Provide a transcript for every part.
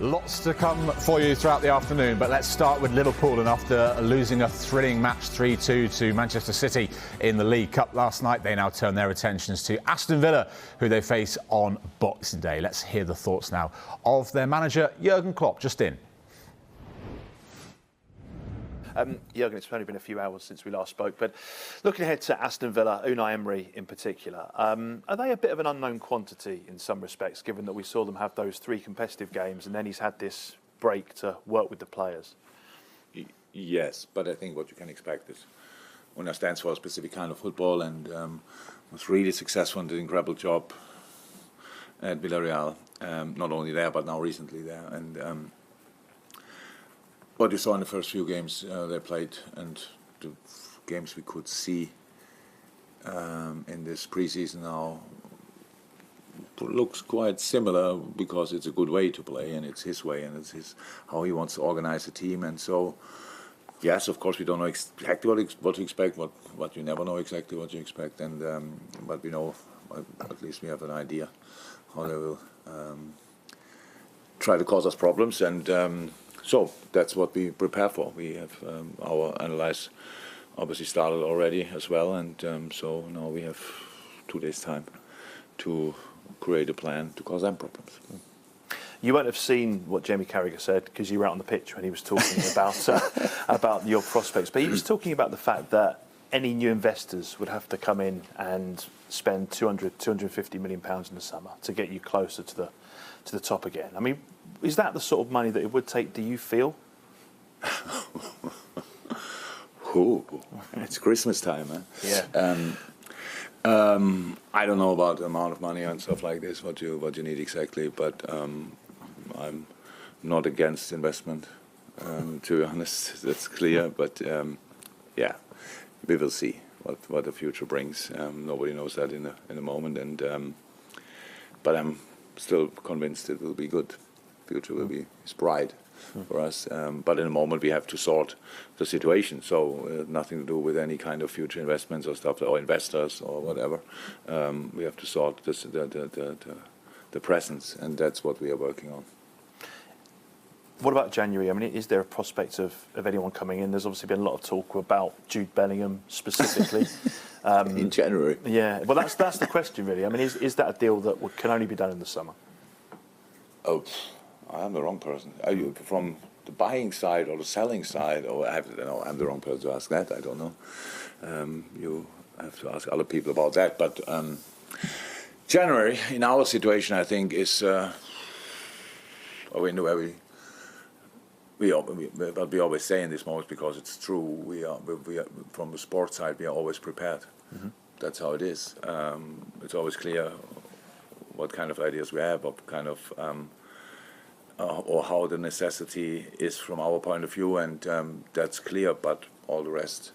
Lots to come for you throughout the afternoon, but let's start with Liverpool. And after losing a thrilling match 3-2 to Manchester City in the League Cup last night, they now turn their attentions to Aston Villa, who they face on Boxing Day. Let's hear the thoughts now of their manager, Jurgen Klopp, just in. Jurgen, it's only been a few hours since we last spoke, but looking ahead to Aston Villa, Unai Emery in particular, are they a bit of an unknown quantity in some respects, given that we saw them have those 3 competitive games and then he's had this break to work with the players? Yes, but I think what you can expect is Unai stands for a specific kind of football and was really successful and did an incredible job at Villarreal, not only there but now recently there. And what you saw in the first few games they played and the games we could see in this preseason now looks quite similar, because it's a good way to play and it's his way and it's how he wants to organize the team. And so, yes, of course we don't know exactly what to expect, what you never know exactly what you expect, and but we know, at least we have an idea how they will try to cause us problems, and so that's what we prepare for. We have our analyze obviously started already as well, and so now we have 2 days' time to create a plan to cause them problems. You won't have seen what Jamie Carragher said because you were out on the pitch when he was talking about your prospects, but he was talking about the fact that any new investors would have to come in and spend 250 million pounds in the summer to get you closer to the top again. I mean, is that the sort of money that it would take, do you feel? Ooh, it's Christmas time, huh? Yeah. I don't know about the amount of money and stuff like this, what you need exactly, but I'm not against investment, to be honest, that's clear, but yeah, we will see what the future brings. Nobody knows that in a moment, and but I'm still convinced it will be good. Future will be bright for us, but in a moment we have to sort the situation. So nothing to do with any kind of future investments or stuff, or investors or whatever. We have to sort the presence, and that's what we are working on. What about January? I mean, is there a prospect of anyone coming in? There's obviously been a lot of talk about Jude Bellingham specifically. In January? Yeah, well, that's the question really. I mean, is that a deal that can only be done in the summer? Oh, I am the wrong person. Are you from the buying side or the selling side? Or I'm the wrong person to ask that. I don't know. You have to ask other people about that. But January, in our situation, I think is we always say in this moment, because it's true. We are from the sports side. We are always prepared. Mm-hmm. That's how it is. It's always clear what kind of ideas we have, what kind of or how the necessity is from our point of view, and that's clear. But all the rest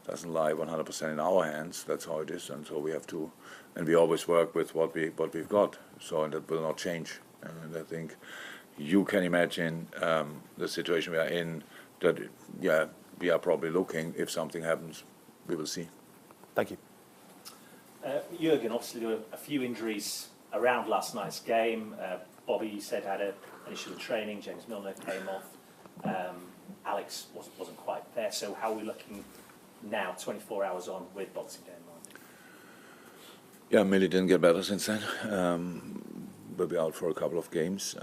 doesn't lie 100% in our hands. That's how it is, and so we have to, and we always work with what we've got. So, and that will not change. And I think you can imagine the situation we are in. That we are probably looking. If something happens, we will see. Thank you. Jurgen, obviously there were a few injuries around last night's game. Bobby, you said, had an issue with training. James Milner came off. Alex wasn't quite there. So how are we looking now, 24 hours on, with Boxing Day in mind? Yeah, Millie didn't get better since then. We'll be out for a couple of games.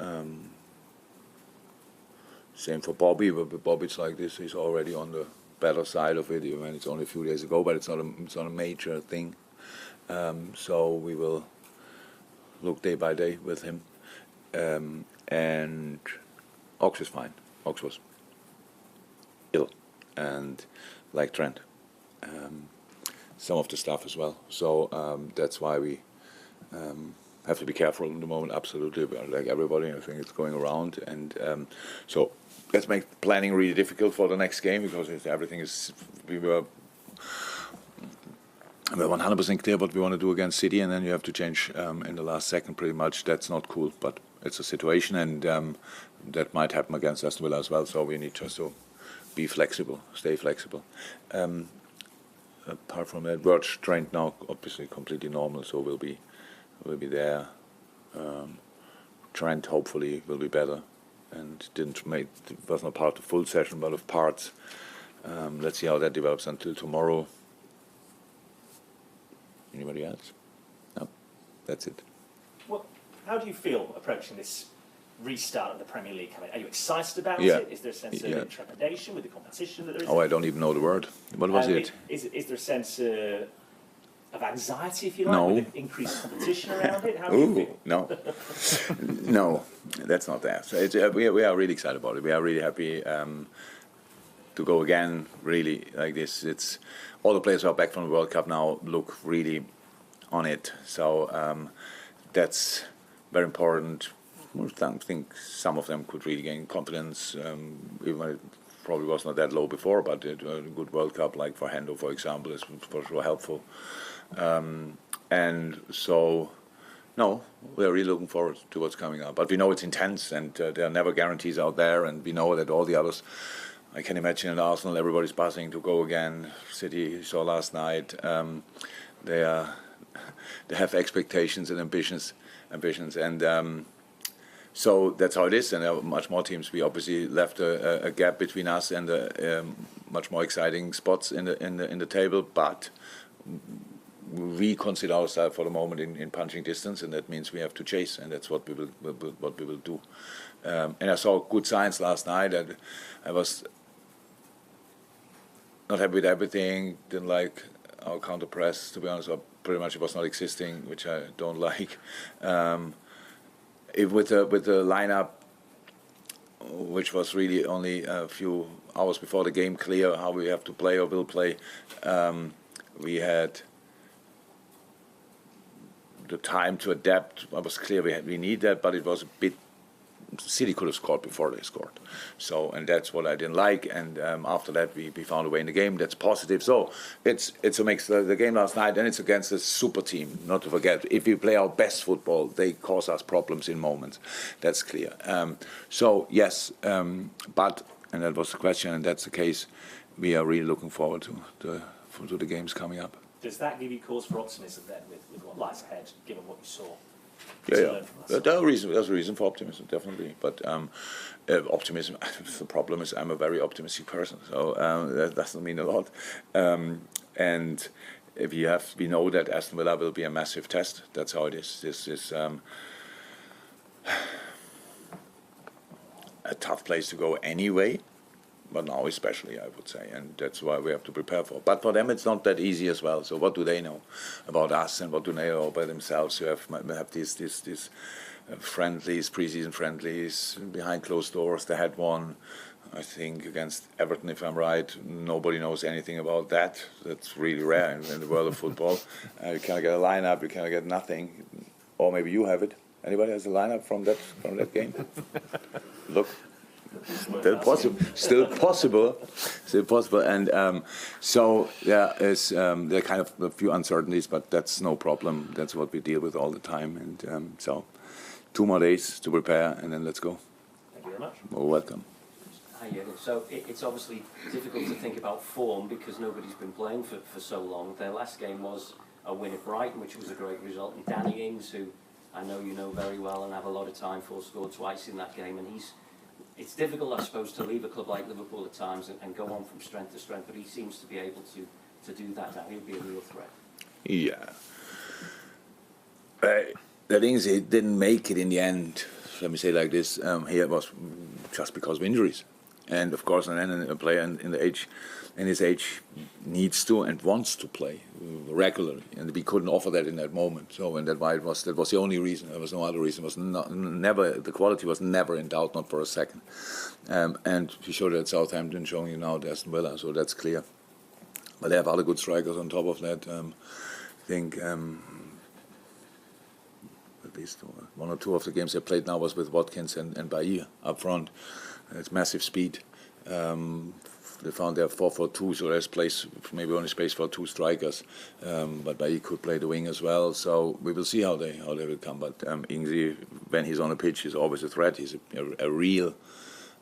Same for Bobby. But Bobby's like this. He's already on the better side of it. I mean, it's only a few days ago, but it's not a major thing. So we will look day by day with him. And Ox is fine. Ox was ill, and like Trent, some of the stuff as well. So that's why we have to be careful in the moment. Absolutely, like everybody, I think it's going around, and so let's make planning really difficult for the next game, because everything is we're 100% clear what we want to do against City, and then you have to change in the last second pretty much. That's not cool, but it's a situation, and that might happen against Aston Villa as well. So we need just to be flexible, stay flexible. Apart from that, Verge trained now, obviously completely normal, so we'll be there. Trent hopefully will be better and was not part of the full session, but of parts. Let's see how that develops until tomorrow. Anybody else? No, that's it. Well, how do you feel approaching this restart of the Premier League? Are you excited about Yeah. it? Is there a sense of trepidation with the competition that there is? Oh, I don't even know the word. What was it? Is there a sense of anxiety, if you like, No. with the increased competition around it? How do you feel? No. No, that's not that. So we are really excited about it. We are really happy to go again, really, like this. It's all the players who are back from the World Cup now look really on it. So that's very important. I think some of them could really gain confidence, even though it probably was not that low before, but a good World Cup, like for Hendo, for example, is for sure helpful. And so, no, we're really looking forward to what's coming up. But we know it's intense, and there are never guarantees out there, and we know that all the others, I can imagine in Arsenal, everybody's buzzing to go again. City, you saw last night, they have expectations and ambitions, and so that's how it is. And there are much more teams. We obviously left a gap between us and the much more exciting spots in the table, but we consider ourselves for the moment in punching distance, and that means we have to chase, and that's what we will do. And I saw good signs last night. I was not happy with everything. Didn't like our counter press, to be honest. Or pretty much it was not existing, which I don't like. With the lineup, which was really only a few hours before the game clear how we have to play or will play, we had the time to adapt. It was clear we need that, but it was a bit. City could have scored before they scored, so, and that's what I didn't like. And after that, we found a way in the game. That's positive. So it's a mix. The game last night, and it's against a super team. Not to forget, if we play our best football, they cause us problems in moments. That's clear. So yes, but, and that was the question, and that's the case. We are really looking forward to the games coming up. Does that give you cause for optimism then, with what lies ahead, given what you saw? Yeah. There's a reason for optimism, definitely. But optimism, the problem is I'm a very optimistic person, so that doesn't mean a lot. And if we know that Aston Villa will be a massive test. That's how it is. This is a tough place to go anyway, but now especially, I would say, and that's why we have to prepare for. But for them, it's not that easy as well. So what do they know about us, and what do they know about themselves? Who have these friendlies, pre-season friendlies behind closed doors. They had one, I think, against Everton, if I'm right. Nobody knows anything about that. That's really rare in the world of football. You can't get a lineup. You can't get nothing. Or maybe you have it. Anybody has a lineup from that game? Look. Still possible, and so there is there are kind of a few uncertainties, but that's no problem. That's what we deal with all the time, and so 2 more days to prepare, and then let's go. Thank you very much. Well, welcome. Hi, Jurgen. So it's obviously difficult to think about form because nobody's been playing for so long. Their last game was a win at Brighton, which was a great result, and Danny Ings, who I know you know very well and have a lot of time for, scored twice in that game, and it's difficult, I suppose, to leave a club like Liverpool at times and go on from strength to strength, but he seems to be able to do that now. He'll be a real threat. Yeah. The thing is, he didn't make it in the end. Let me say it like this: here was just because of injuries, and of course, and then a player in his age needs to and wants to play regularly, and we couldn't offer that in that moment. So, and that was the only reason. There was no other reason. It was never, the quality was never in doubt, not for a second. And he showed it at Southampton, showing you now at Aston Villa, so that's clear. But they have other good strikers on top of that. I think at least 1 or 2 of the games they played now was with Watkins and Bailly up front. It's massive speed. They found their 4-4-2, so there's maybe only space for 2 strikers. But Bailly could play the wing as well. So we will see how they will come. But Ings, when he's on the pitch, is always a threat. He's a real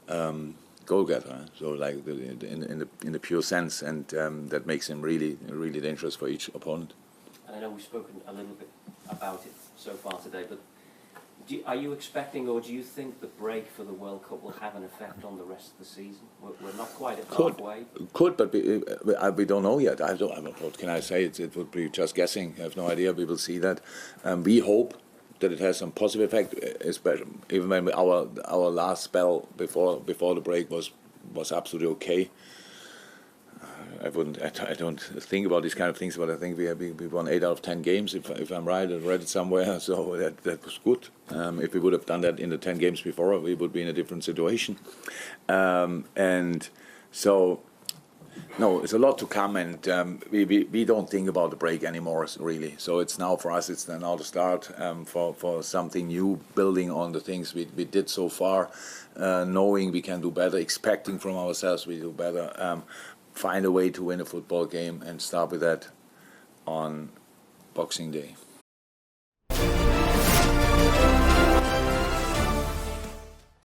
goal getter. So like in the pure sense, and that makes him really dangerous for each opponent. And I know we've spoken a little bit about it so far today, but Are you expecting, or do you think the break for the World Cup will have an effect on the rest of the season? We're not quite at halfway. Could, but we don't know yet. What can I say? It would be just guessing. I have no idea. We will see that. We hope that it has some positive effect, especially even when our last spell before the break was absolutely okay. I don't think about these kind of things, but I think we won 8 out of 10 games, if I'm right. I read it somewhere, so that was good. If we would have done that in the 10 games before, we would be in a different situation. And so, no, it's a lot to come, and we don't think about the break anymore, really. So it's now for us, it's now the start for something new, building on the things we did so far, knowing we can do better, expecting from ourselves we do better. Find a way to win a football game and start with that on Boxing Day.